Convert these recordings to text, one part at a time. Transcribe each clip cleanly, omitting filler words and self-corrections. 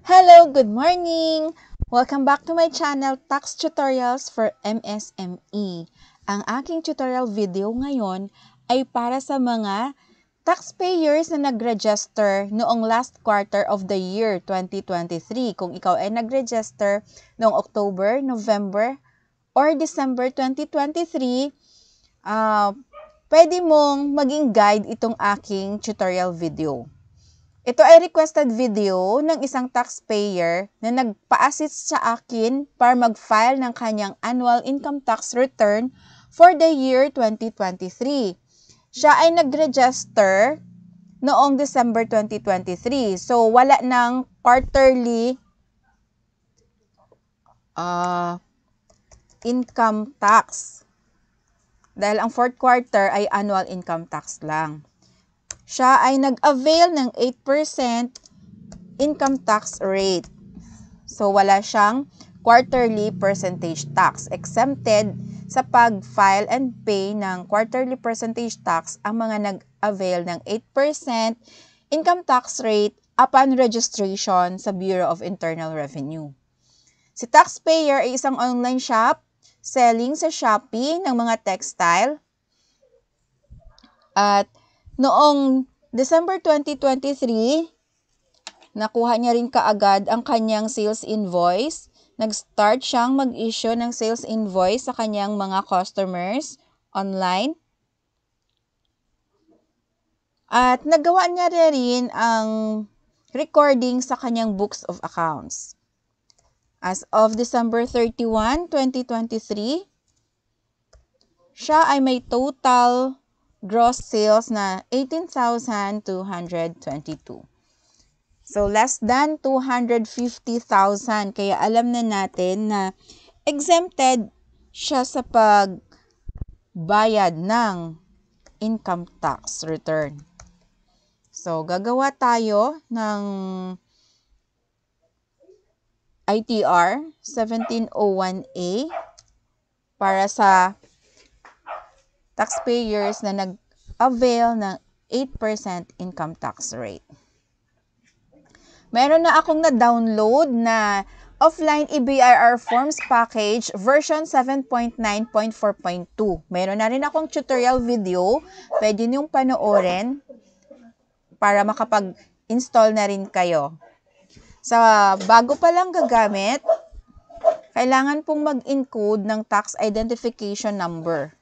Hello, good morning! Welcome back to my channel, Tax Tutorials for MSME. Ang aking tutorial video ngayon ay para sa mga taxpayers na nag-register noong last quarter of the year 2023. Kung ikaw ay nag-register noong October, November, or December 2023, pwede mong maging guide itong aking tutorial video. Ito ay requested video ng isang taxpayer na nagpa-assist sa akin para mag-file ng kanyang annual income tax return for the year 2023. Siya ay nag-register noong December 2023. So, wala ng quarterly income tax. Dahil ang fourth quarter ay annual income tax lang. Siya ay nag-avail ng 8% income tax rate. So, wala siyang quarterly percentage tax. Exempted sa pag-file and pay ng quarterly percentage tax ang mga nag-avail ng 8% income tax rate upon registration sa Bureau of Internal Revenue. Si taxpayer ay isang online shop selling sa Shopee ng mga textile. At noong December 2023, nakuha niya rin kaagad ang kanyang sales invoice. Nag-start siyang mag-issue ng sales invoice sa kanyang mga customers online. At nagawa niya rin ang recording sa kanyang books of accounts. As of December 31, 2023, siya ay may total gross sales na 18,222. So, less than 250,000. Kaya alam na natin na exempted siya sa pagbayad ng income tax return. So, gagawa tayo ng ITR 1701A para sa taxpayers na nag-avail ng 8% income tax rate. Meron na akong na-download na offline EBIR forms package version 7.9.4.2. Meron na rin akong tutorial video. Pwede niyong panoorin para makapag-install na rin kayo. Sa bago pa lang gagamit, kailangan pong mag-encode ng tax identification number.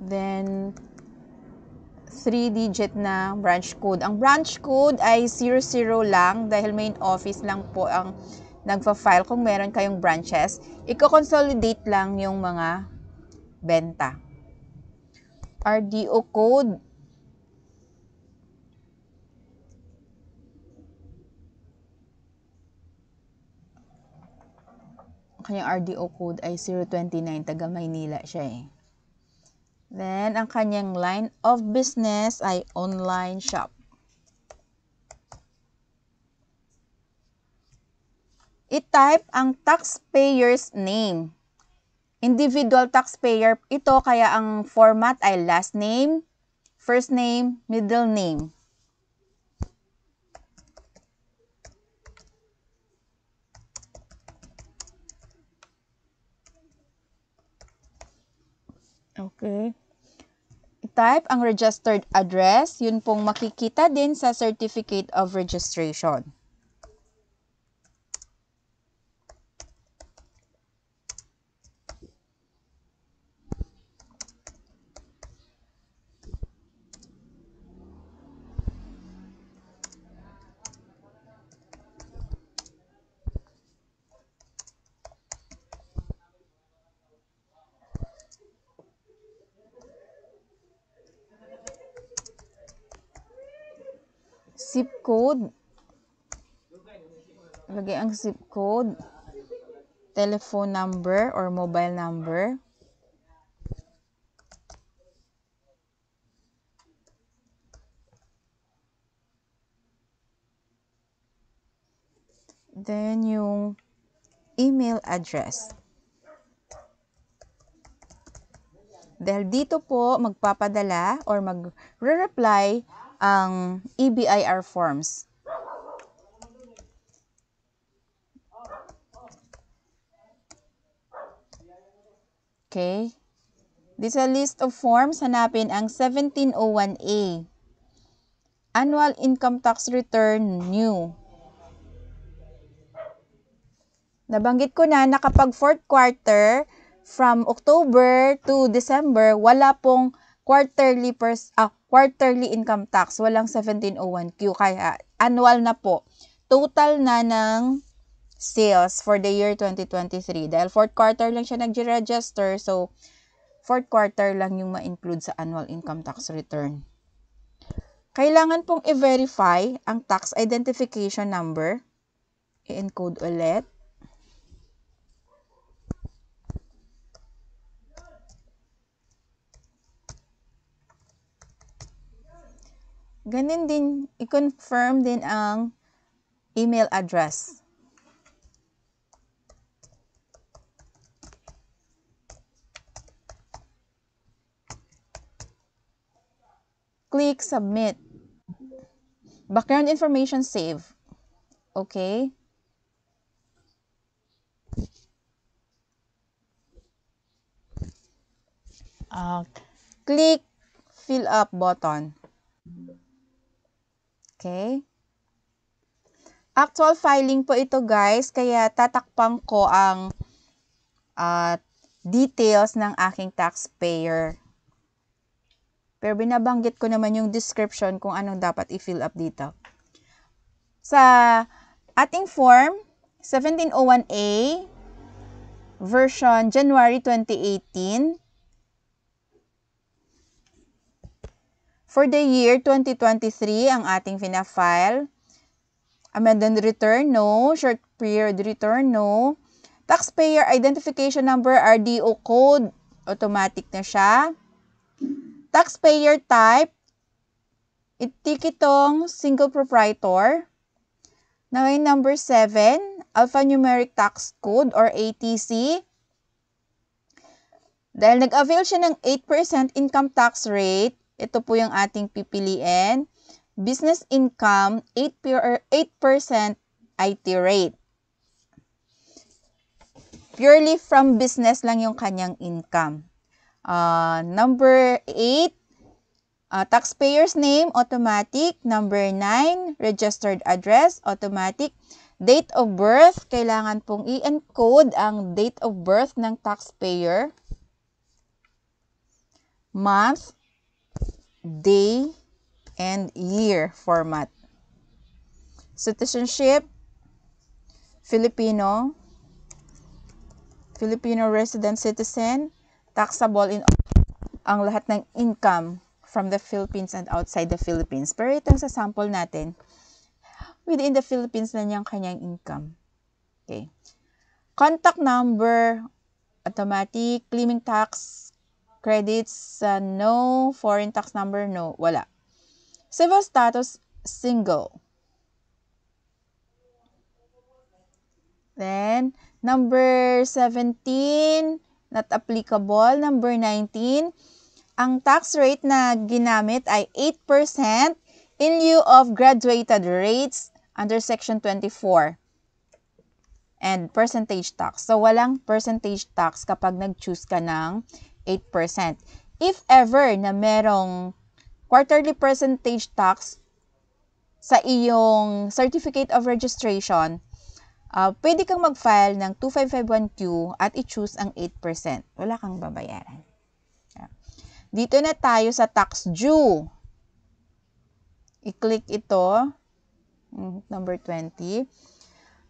Then, 3-digit na branch code. Ang branch code ay 00 lang dahil main office lang po ang nagfa-file kung meron kayong branches. Iko-consolidate lang yung mga benta. RDO code. Ang kanyang RDO code ay 029. Taga Maynila siya eh. Then, ang kanyang line of business ay online shop. I-type ang taxpayer's name. Individual taxpayer ito, kaya ang format ay last name, first name, middle name. Okay. I-type ang registered address. Yun pong makikita din sa Certificate of Registration. Zip code. Lagay ang zip code. Telephone number or mobile number. Then yung email address. Dahil dito po magpapadala or mag-reply ang EBIR forms. Okay? This is a list of forms. Hanapin ang 1701A. Annual Income Tax Return New. Nabanggit ko na kapag fourth quarter, from October to December, wala pong quarterly income tax. Walang 1701Q. Kaya annual na po. Total na ng sales for the year 2023. Dahil fourth quarter lang siya nag-register, so fourth quarter lang yung ma-include sa annual income tax return. Kailangan pong i-verify ang tax identification number. I-encode ulit. Ganun din, i-confirm din ang email address. Click submit. Background information save. Okay? Click fill up button. Okay? Actual filing po ito guys, kaya tatakpan ko ang details ng aking taxpayer. Pero binabanggit ko naman yung description kung anong dapat i-fill up dito. Sa ating form, 1701A, version January 2018, for the year 2023, ang ating fina-file. Amended return, no. Short period return, no. Taxpayer identification number, RDO code, automatic na siya. Taxpayer type, itik itong single proprietor. Now, number 7, alphanumeric tax code or ATC. Dahil nag-avail siya ng 8% income tax rate, ito po yung ating pipiliin. Business income, 8% IT rate. Purely from business lang yung kanyang income. Number 8, taxpayer's name, automatic. Number 9, registered address, automatic. Date of birth, kailangan pong i-encode ang date of birth ng taxpayer. Month, day, and year format. Citizenship, Filipino resident citizen, taxable in ang lahat ng income from the Philippines and outside the Philippines. Pero ito sa sample natin, within the Philippines na niyang kanyang income. Okay. Contact number, automatic. Claiming tax credits, no. Foreign tax number, no. Wala. Civil status, single. Then, number 17, not applicable. Number 19, ang tax rate na ginamit ay 8% in lieu of graduated rates under Section 24 and percentage tax. So, walang percentage tax kapag nag-choose ka ng 8%. If ever na merong quarterly percentage tax sa iyong certificate of registration, pwede kang mag-file ng 2551Q at i-choose ang 8%. Wala kang babayaran. Dito na tayo sa tax due. I-click ito. Number 20.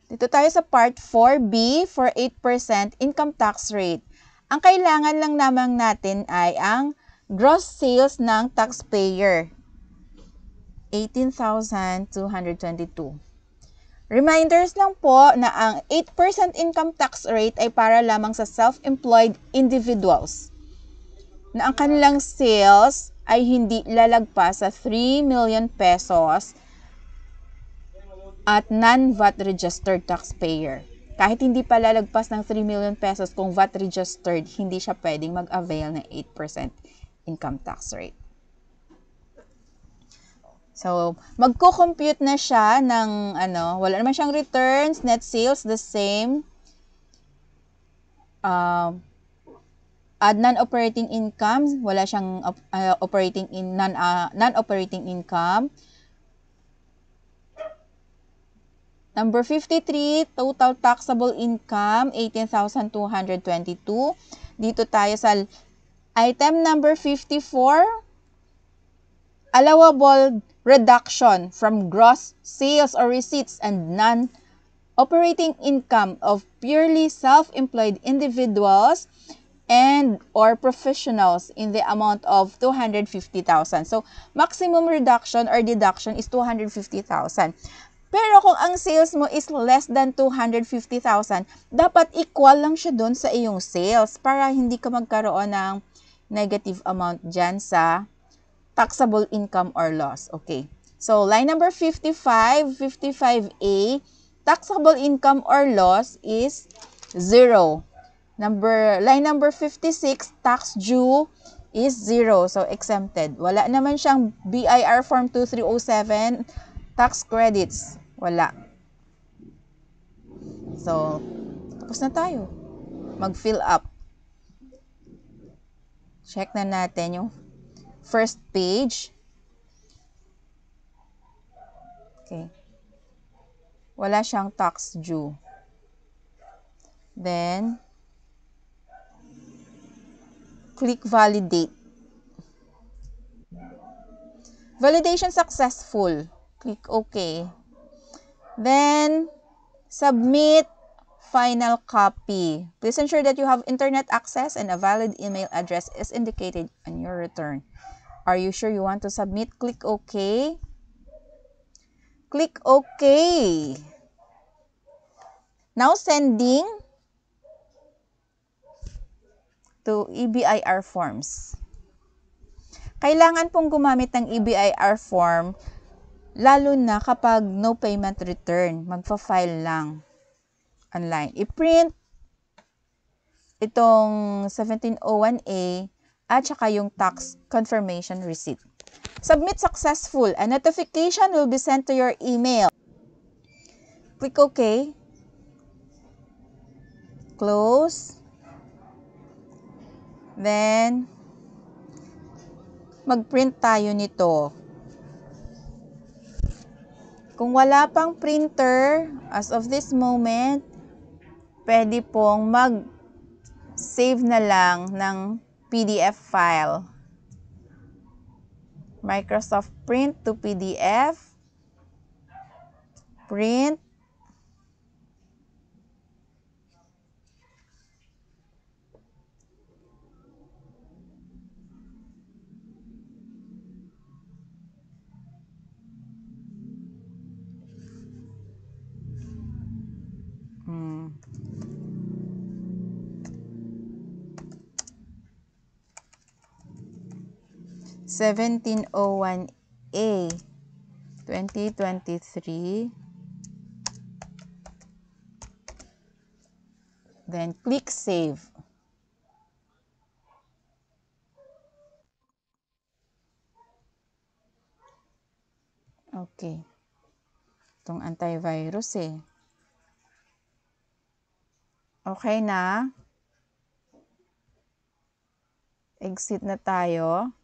Dito tayo sa part 4B for 8% income tax rate. Ang kailangan lang naman natin ay ang gross sales ng taxpayer. 18,222. Reminders lang po na ang 8% income tax rate ay para lamang sa self-employed individuals na ang kanilang sales ay hindi lalagpas sa 3 million pesos at non-VAT registered taxpayer. Kahit hindi pa lalagpas ng 3 million pesos kung VAT registered, hindi siya pwedeng mag-avail ng 8% income tax rate. So, magko-compute na siya ng wala naman siyang returns, net sales, the same. Add non-operating income, wala siyang non-operating income. Number 53, total taxable income, 18,222. Dito tayo sa item number 54, allowable reduction from gross sales or receipts and non-operating income of purely self-employed individuals and or professionals in the amount of 250,000. So, maximum reduction or deduction is 250,000. Pero kung ang sales mo is less than 250,000, dapat equal lang siya doon sa iyong sales para hindi ka magkaroon ng negative amount dyan sa taxable income or loss. Okay. So, line number 55, 55A, taxable income or loss is 0. Line number 56, tax due is 0. So, exempted. Wala naman siyang BIR Form 2307, tax credits. Wala. So, tapos na tayo. Mag-fill up. Check na natin yung first page. Okay. Wala siyang tax due. Then, click validate. Validation successful. Click OK. Then, submit final copy. Please ensure that you have internet access and a valid email address is indicated on your return. Are you sure you want to submit? Click OK. Click OK. Now, sending to EBIR forms. Kailangan pong gumamit ng EBIR form lalo na kapag no payment return. Magpa-file lang online. I-print itong 1701A at saka yung tax confirmation receipt. Submit successful. A notification will be sent to your email. Click OK. Close. Then, mag-print tayo nito. Kung wala pang printer, as of this moment, pwede pong mag-save na lang ng PDF file. Microsoft Print to PDF. Print. Hmm. (1701A) 2023. Then click save. Okay. Itong antivirus eh. Okay na. Exit na tayo.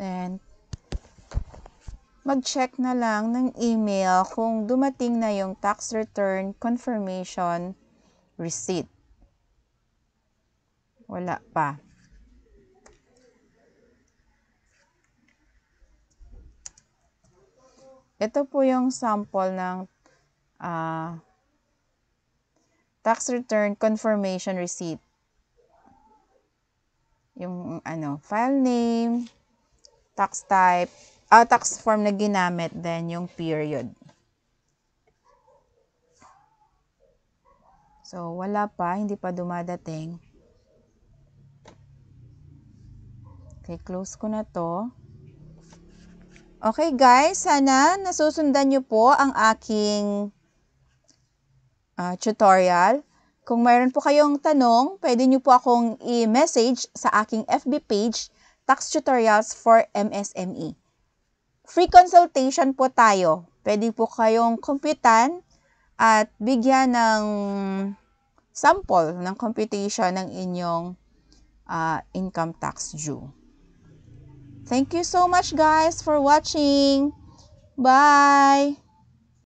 And mag-check na lang ng email kung dumating na yung tax return confirmation receipt. Wala pa. Ito po yung sample ng tax return confirmation receipt. Yung file name, tax type, tax form na ginamit, then yung period. So, wala pa, hindi pa dumadating. Okay, close ko na to. Okay guys, sana nasusundan nyo po ang aking tutorial. Kung mayroon po kayong tanong, pwede nyo po akong i-message sa aking FB page, Tax Tutorials for MSME. Free consultation po tayo. Pwede po kayong computan at bigyan ng sample ng computation ng inyong income tax due. Thank you so much guys for watching. Bye!